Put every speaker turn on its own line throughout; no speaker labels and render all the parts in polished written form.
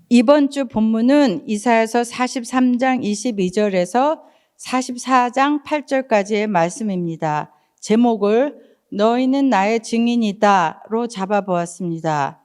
이번 주 본문은 이사야서 43장 22절에서 44장 8절까지의 말씀입니다. 제목을 너희는 나의 증인이다로 잡아보았습니다.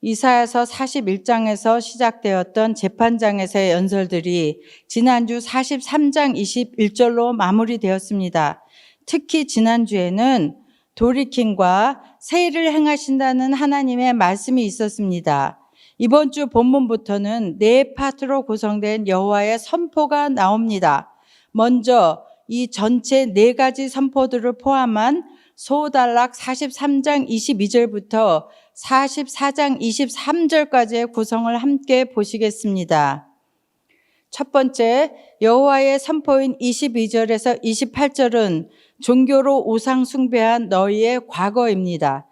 이사야서 41장에서 시작되었던 재판장에서의 연설들이 지난주 43장 21절로 마무리되었습니다. 특히 지난주에는 돌이킴과 새 일을 행하신다는 하나님의 말씀이 있었습니다. 이번 주 본문부터는 네 파트로 구성된 여호와의 선포가 나옵니다. 먼저 이 전체 네 가지 선포들을 포함한 소달락 43장 22절부터 44장 23절까지의 구성을 함께 보시겠습니다. 첫 번째, 여호와의 선포인 22절에서 28절은 종교로 우상 숭배한 너희의 과거입니다.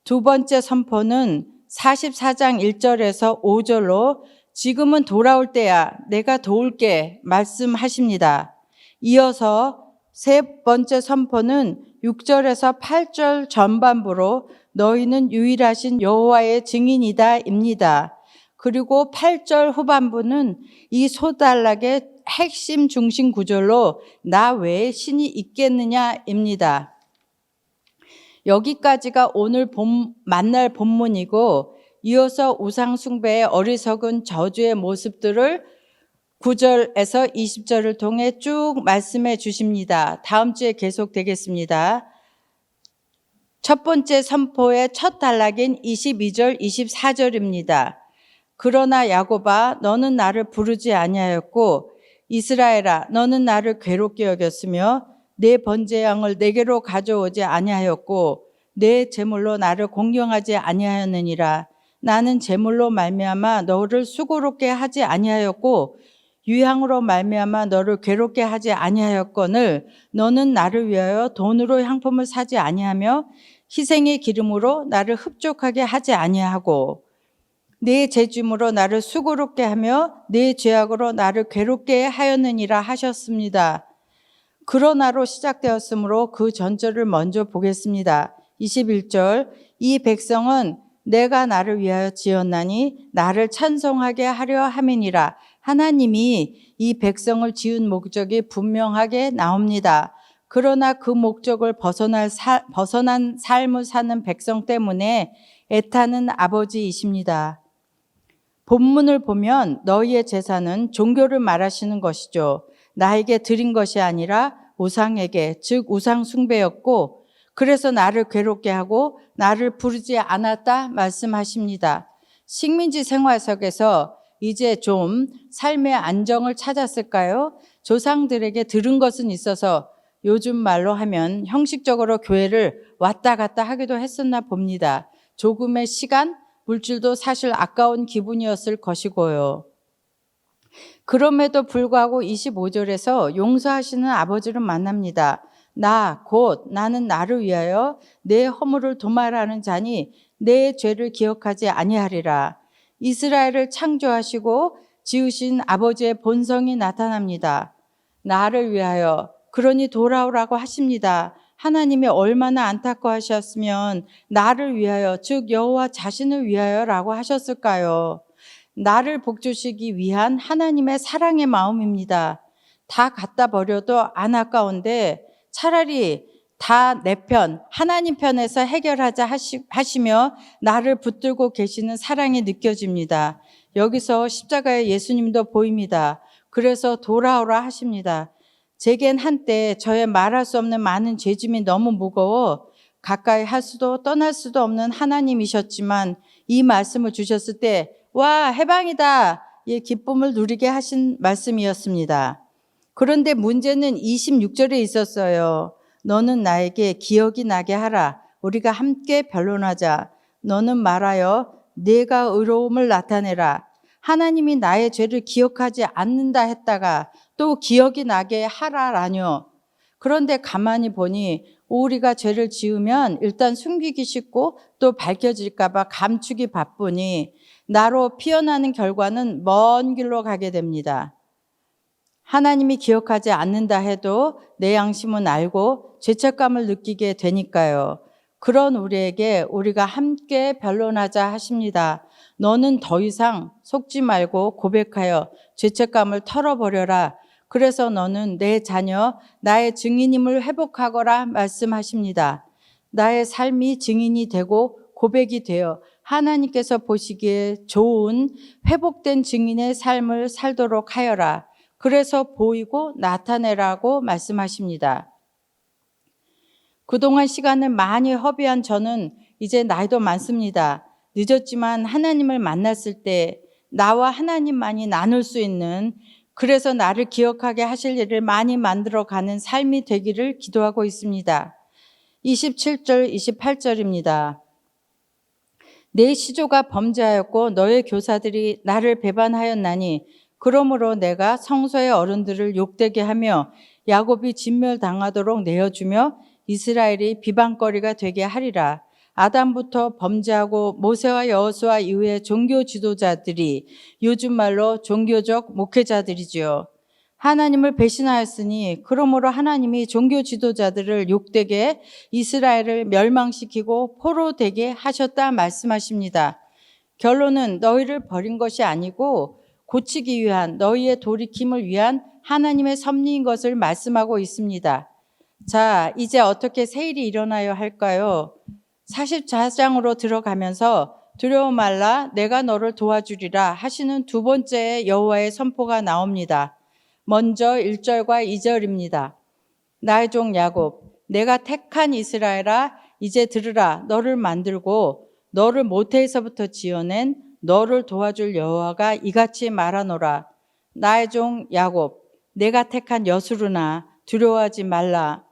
두 번째 선포는 44장 1절에서 5절로 지금은 돌아올 때야 내가 도울게 말씀하십니다. 이어서 세 번째 선포는 6절에서 8절 전반부로 너희는 유일하신 여호와의 증인이다입니다. 그리고 8절 후반부는 이 소단락의 핵심 중심 구절로 나 외에 신이 있겠느냐입니다. 여기까지가 오늘 만날 본문이고, 이어서 우상 숭배의 어리석은 저주의 모습들을 9절에서 20절을 통해 쭉 말씀해 주십니다. 다음 주에 계속되겠습니다. 첫 번째 선포의 첫 단락인 22절, 24절입니다. 그러나 야곱아 너는 나를 부르지 아니하였고 이스라엘아 너는 나를 괴롭게 여겼으며 내 번제 양을 내게로 가져오지 아니하였고 내 제물로 나를 공경하지 아니하였느니라. 나는 제물로 말미암아 너를 수고롭게 하지 아니하였고 유향으로 말미암아 너를 괴롭게 하지 아니하였거늘 너는 나를 위하여 돈으로 향품을 사지 아니하며 희생의 기름으로 나를 흡족하게 하지 아니하고 내 재짐으로 나를 수고롭게 하며 내 죄악으로 나를 괴롭게 하였느니라 하셨습니다. 그러나로 시작되었으므로 그 전절을 먼저 보겠습니다. 21절 이 백성은 내가 나를 위하여 지었나니 나를 찬송하게 하려 함이니라. 하나님이 이 백성을 지은 목적이 분명하게 나옵니다. 그러나 그 목적을 벗어난 삶을 사는 백성 때문에 애타는 아버지이십니다. 본문을 보면 너희의 제사는 종교를 말하시는 것이죠. 나에게 드린 것이 아니라 우상에게, 즉 우상 숭배였고 그래서 나를 괴롭게 하고 나를 부르지 않았다 말씀하십니다. 식민지 생활 속에서 이제 좀 삶의 안정을 찾았을까요? 조상들에게 들은 것은 있어서 요즘 말로 하면 형식적으로 교회를 왔다 갔다 하기도 했었나 봅니다. 조금의 시간, 물질도 사실 아까운 기분이었을 것이고요. 그럼에도 불구하고 25절에서 용서하시는 아버지를 만납니다. 나는 나를 위하여 내 허물을 도말하는 자니 내 죄를 기억하지 아니하리라. 이스라엘을 창조하시고 지으신 아버지의 본성이 나타납니다. 나를 위하여, 그러니 돌아오라고 하십니다. 하나님이 얼마나 안타까워하셨으면 나를 위하여, 즉 여호와 자신을 위하여라고 하셨을까요? 나를 복주시기 위한 하나님의 사랑의 마음입니다. 다 갖다 버려도 안 아까운데 차라리 다 내 편, 하나님 편에서 해결하자 하시며 나를 붙들고 계시는 사랑이 느껴집니다. 여기서 십자가의 예수님도 보입니다. 그래서 돌아오라 하십니다. 제겐 한때 저의 말할 수 없는 많은 죄짐이 너무 무거워 가까이 할 수도 떠날 수도 없는 하나님이셨지만 이 말씀을 주셨을 때 와, 해방이다! 이 기쁨을 누리게 하신 말씀이었습니다. 그런데 문제는 26절에 있었어요. 너는 나에게 기억이 나게 하라. 우리가 함께 변론하자. 너는 말하여 내가 의로움을 나타내라. 하나님이 나의 죄를 기억하지 않는다 했다가 또 기억이 나게 하라라뇨. 그런데 가만히 보니 우리가 죄를 지으면 일단 숨기기 쉽고 또 밝혀질까 봐 감추기 바쁘니 나로 피어나는 결과는 먼 길로 가게 됩니다. 하나님이 기억하지 않는다 해도 내 양심은 알고 죄책감을 느끼게 되니까요. 그런 우리에게 우리가 함께 변론하자 하십니다. 너는 더 이상 속지 말고 고백하여 죄책감을 털어버려라. 그래서 너는 내 자녀, 나의 증인임을 회복하거라 말씀하십니다. 나의 삶이 증인이 되고 고백이 되어 하나님께서 보시기에 좋은 회복된 증인의 삶을 살도록 하여라. 그래서 보이고 나타내라고 말씀하십니다. 그동안 시간을 많이 허비한 저는 이제 나이도 많습니다. 늦었지만 하나님을 만났을 때 나와 하나님만이 나눌 수 있는, 그래서 나를 기억하게 하실 일을 많이 만들어가는 삶이 되기를 기도하고 있습니다. 27절, 28절입니다. 내 시조가 범죄하였고 너의 교사들이 나를 배반하였나니 그러므로 내가 성소의 어른들을 욕되게 하며 야곱이 진멸당하도록 내어주며 이스라엘이 비방거리가 되게 하리라. 아담부터 범죄하고 모세와 여호수아 이후의 종교 지도자들이 요즘 말로 종교적 목회자들이지요. 하나님을 배신하였으니 그러므로 하나님이 종교 지도자들을 욕되게 이스라엘을 멸망시키고 포로되게 하셨다 말씀하십니다. 결론은 너희를 버린 것이 아니고 고치기 위한, 너희의 돌이킴을 위한 하나님의 섭리인 것을 말씀하고 있습니다. 자, 이제 어떻게 새 일이 일어나야 할까요? 44장으로 들어가면서 두려워 말라 내가 너를 도와주리라 하시는 두 번째 여호와의 선포가 나옵니다. 먼저 1절과 2절입니다. 나의 종 야곱, 내가 택한 이스라엘아 이제 들으라. 너를 만들고 너를 모태에서부터 지어낸 너를 도와줄 여호와가 이같이 말하노라. 나의 종 야곱, 내가 택한 여수르나 두려워하지 말라.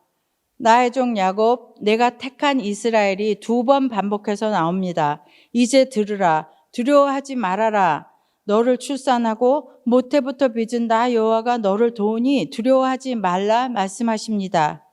나의 종 야곱, 내가 택한 이스라엘이 두 번 반복해서 나옵니다. 이제 들으라. 두려워하지 말아라. 너를 출산하고 모태부터 빚은 나 여호와가 너를 도우니 두려워하지 말라 말씀하십니다.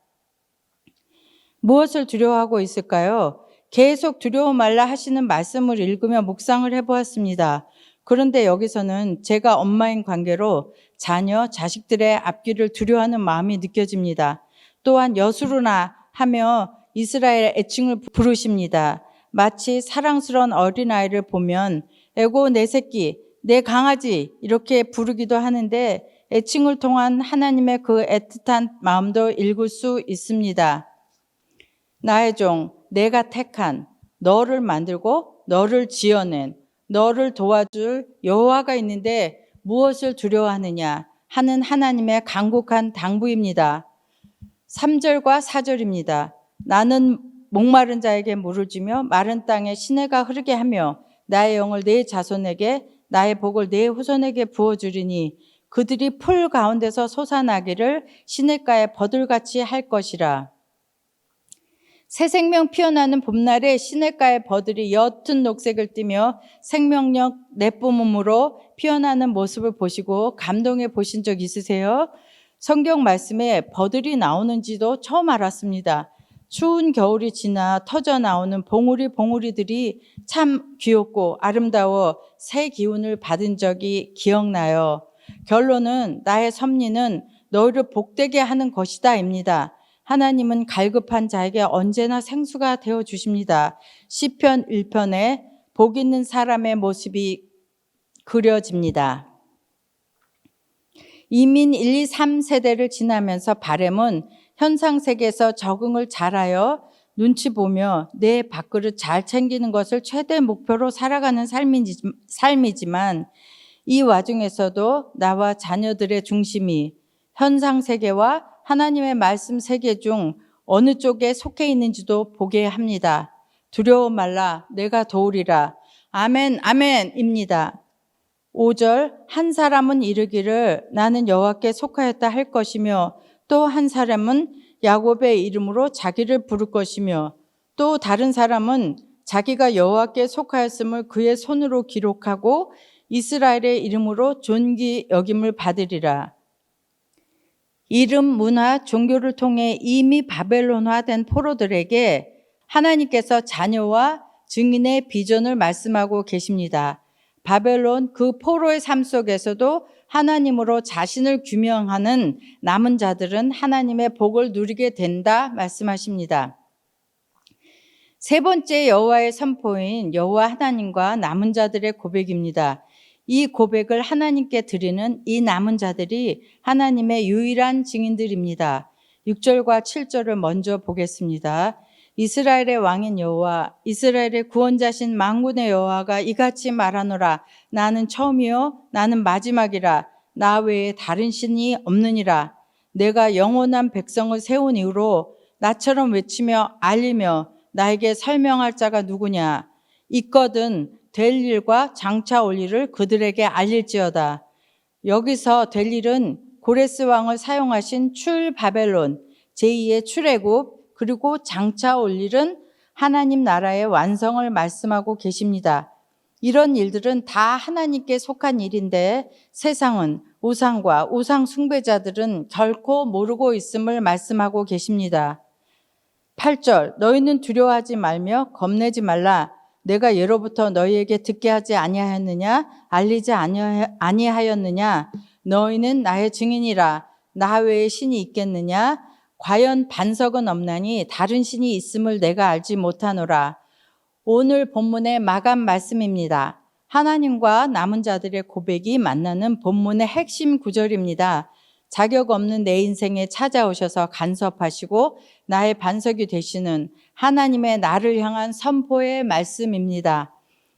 무엇을 두려워하고 있을까요? 계속 두려워 말라 하시는 말씀을 읽으며 묵상을 해보았습니다. 그런데 여기서는 제가 엄마인 관계로 자녀, 자식들의 앞길을 두려워하는 마음이 느껴집니다. 또한 여수르나 하며 이스라엘의 애칭을 부르십니다. 마치 사랑스러운 어린아이를 보면 에고 내 새끼, 내 강아지 이렇게 부르기도 하는데 애칭을 통한 하나님의 그 애틋한 마음도 읽을 수 있습니다. 나의 종, 내가 택한, 너를 만들고 너를 지어낸, 너를 도와줄 여호와가 있는데 무엇을 두려워하느냐 하는 하나님의 간곡한 당부입니다. 3절과 4절입니다. 나는 목마른 자에게 물을 주며 마른 땅에 시내가 흐르게 하며 나의 영을 내 자손에게 나의 복을 내 후손에게 부어주리니 그들이 풀 가운데서 솟아나기를 시냇가에 버들같이 할 것이라. 새 생명 피어나는 봄날에 시냇가의 버들이 옅은 녹색을 띠며 생명력 내뿜음으로 피어나는 모습을 보시고 감동해 보신 적 있으세요? 성경 말씀에 버들이 나오는지도 처음 알았습니다. 추운 겨울이 지나 터져 나오는 봉우리들이 참 귀엽고 아름다워 새 기운을 받은 적이 기억나요. 결론은 나의 섭리는 너희를 복되게 하는 것이다입니다. 하나님은 갈급한 자에게 언제나 생수가 되어 주십니다. 시편 1편에 복 있는 사람의 모습이 그려집니다. 이민 1, 2, 3세대를 지나면서 바람은 현상세계에서 적응을 잘하여 눈치 보며 내 밥그릇 잘 챙기는 것을 최대 목표로 살아가는 삶이지만 이 와중에서도 나와 자녀들의 중심이 현상세계와 하나님의 말씀 세계 중 어느 쪽에 속해 있는지도 보게 합니다. 두려워 말라 내가 도우리라. 아멘 아멘입니다. 5절 한 사람은 이르기를 나는 여호와께 속하였다 할 것이며 또 한 사람은 야곱의 이름으로 자기를 부를 것이며 또 다른 사람은 자기가 여호와께 속하였음을 그의 손으로 기록하고 이스라엘의 이름으로 존귀 여김을 받으리라. 이름, 문화, 종교를 통해 이미 바벨론화된 포로들에게 하나님께서 자녀와 증인의 비전을 말씀하고 계십니다. 바벨론 그 포로의 삶 속에서도 하나님으로 자신을 규명하는 남은 자들은 하나님의 복을 누리게 된다 말씀하십니다. 세 번째 여호와의 선포인 여호와 하나님과 남은 자들의 고백입니다. 이 고백을 하나님께 드리는 이 남은 자들이 하나님의 유일한 증인들입니다. 6절과 7절을 먼저 보겠습니다. 이스라엘의 왕인 여호와, 이스라엘의 구원자신 만군의 여호와가 이같이 말하노라. 나는 처음이요 나는 마지막이라. 나 외에 다른 신이 없느니라. 내가 영원한 백성을 세운 이후로 나처럼 외치며 알리며 나에게 설명할 자가 누구냐. 있거든 될 일과 장차 올 일을 그들에게 알릴지어다. 여기서 될 일은 고레스 왕을 사용하신 출 바벨론, 제2의 출애굽, 그리고 장차 올 일은 하나님 나라의 완성을 말씀하고 계십니다. 이런 일들은 다 하나님께 속한 일인데 세상은 우상과 우상 숭배자들은 결코 모르고 있음을 말씀하고 계십니다. 8절 너희는 두려워하지 말며 겁내지 말라. 내가 예로부터 너희에게 듣게 하지 아니하였느냐? 알리지 아니하였느냐? 너희는 나의 증인이라. 나 외에 신이 있겠느냐? 과연 반석은 없나니 다른 신이 있음을 내가 알지 못하노라. 오늘 본문의 마감 말씀입니다. 하나님과 남은 자들의 고백이 만나는 본문의 핵심 구절입니다. 자격 없는 내 인생에 찾아오셔서 간섭하시고 나의 반석이 되시는 하나님의 나를 향한 선포의 말씀입니다.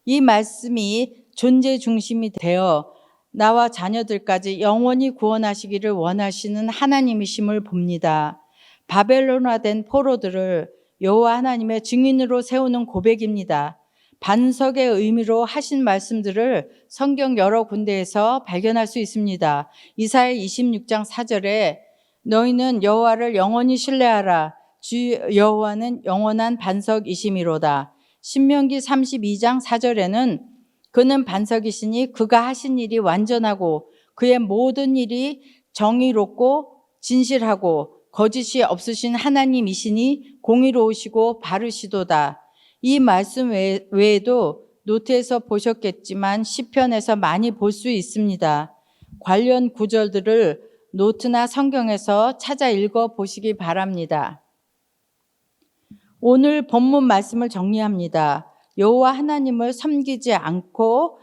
이 말씀이 존재 중심이 되어 나와 자녀들까지 영원히 구원하시기를 원하시는 하나님이심을 봅니다. 바벨론화된 포로들을 여호와 하나님의 증인으로 세우는 고백입니다. 반석의 의미로 하신 말씀들을 성경 여러 군데에서 발견할 수 있습니다. 이사야 26장 4절에 너희는 여호와를 영원히 신뢰하라. 주 여호와는 영원한 반석이심이로다. 신명기 32장 4절에는 그는 반석이시니 그가 하신 일이 완전하고 그의 모든 일이 정의롭고 진실하고 거짓이 없으신 하나님이시니 공의로우시고 바르시도다. 이 말씀 외에도 노트에서 보셨겠지만 시편에서 많이 볼 수 있습니다. 관련 구절들을 노트나 성경에서 찾아 읽어 보시기 바랍니다. 오늘 본문 말씀을 정리합니다. 여호와 하나님을 섬기지 않고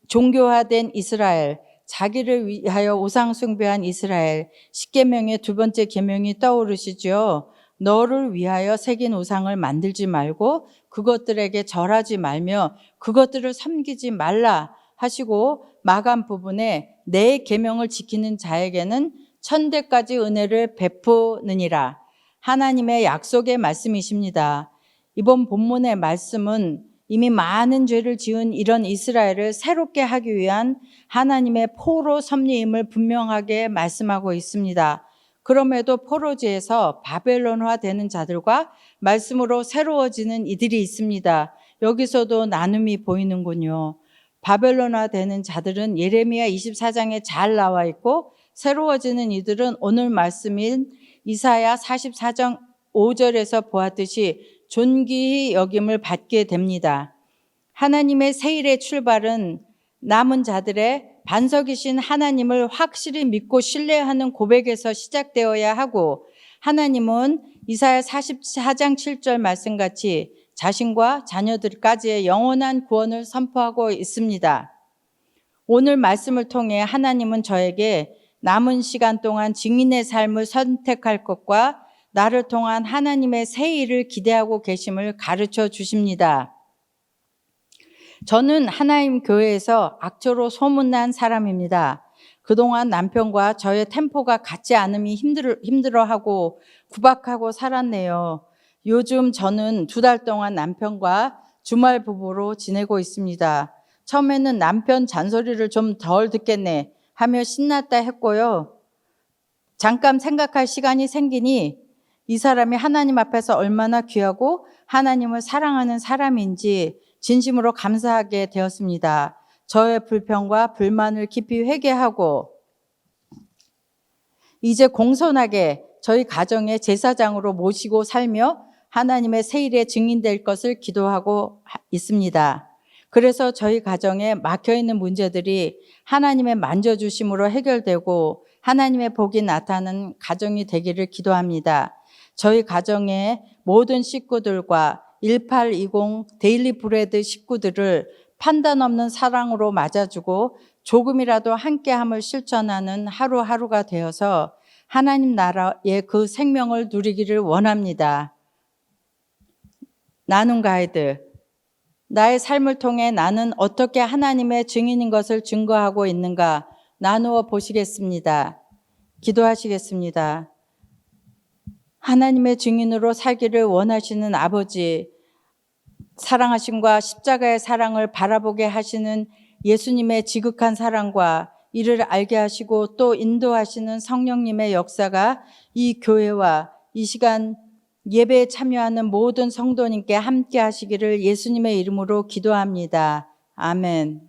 종교화된 이스라엘, 자기를 위하여 우상 숭배한 이스라엘, 십계명의 두 번째 계명이 떠오르시죠. 너를 위하여 새긴 우상을 만들지 말고 그것들에게 절하지 말며 그것들을 섬기지 말라 하시고 마감 부분에 내 계명을 지키는 자에게는 천대까지 은혜를 베푸느니라. 하나님의 약속의 말씀이십니다. 이번 본문의 말씀은 이미 많은 죄를 지은 이런 이스라엘을 새롭게 하기 위한 하나님의 포로 섭리임을 분명하게 말씀하고 있습니다. 그럼에도 포로지에서 바벨론화 되는 자들과 말씀으로 새로워지는 이들이 있습니다. 여기서도 나눔이 보이는군요. 바벨론화 되는 자들은 예레미야 24장에 잘 나와 있고 새로워지는 이들은 오늘 말씀인 이사야 44장 5절에서 보았듯이 존귀히 여김을 받게 됩니다. 하나님의 세일의 출발은 남은 자들의 반석이신 하나님을 확실히 믿고 신뢰하는 고백에서 시작되어야 하고 하나님은 이사야 44장 7절 말씀같이 자신과 자녀들까지의 영원한 구원을 선포하고 있습니다. 오늘 말씀을 통해 하나님은 저에게 남은 시간 동안 증인의 삶을 선택할 것과 나를 통한 하나님의 새 일을 기대하고 계심을 가르쳐 주십니다. 저는 하나님 교회에서 악조로 소문난 사람입니다. 그동안 남편과 저의 템포가 같지 않음이 힘들어하고 구박하고 살았네요. 요즘 저는 2달 동안 남편과 주말 부부로 지내고 있습니다. 처음에는 남편 잔소리를 좀 덜 듣겠네 하며 신났다 했고요. 잠깐 생각할 시간이 생기니 이 사람이 하나님 앞에서 얼마나 귀하고 하나님을 사랑하는 사람인지 진심으로 감사하게 되었습니다. 저의 불평과 불만을 깊이 회개하고 이제 공손하게 저희 가정의 제사장으로 모시고 살며 하나님의 새 일에 증인될 것을 기도하고 있습니다. 그래서 저희 가정에 막혀있는 문제들이 하나님의 만져주심으로 해결되고 하나님의 복이 나타나는 가정이 되기를 기도합니다. 저희 가정의 모든 식구들과 1820 데일리 브레드 식구들을 판단 없는 사랑으로 맞아주고 조금이라도 함께함을 실천하는 하루하루가 되어서 하나님 나라의 그 생명을 누리기를 원합니다. 나눔 가이드. 나의 삶을 통해 나는 어떻게 하나님의 증인인 것을 증거하고 있는가 나누어 보시겠습니다. 기도하시겠습니다. 하나님의 증인으로 살기를 원하시는 아버지, 사랑하심과 십자가의 사랑을 바라보게 하시는 예수님의 지극한 사랑과 이를 알게 하시고 또 인도하시는 성령님의 역사가 이 교회와 이 시간 예배에 참여하는 모든 성도님께 함께 하시기를 예수님의 이름으로 기도합니다. 아멘.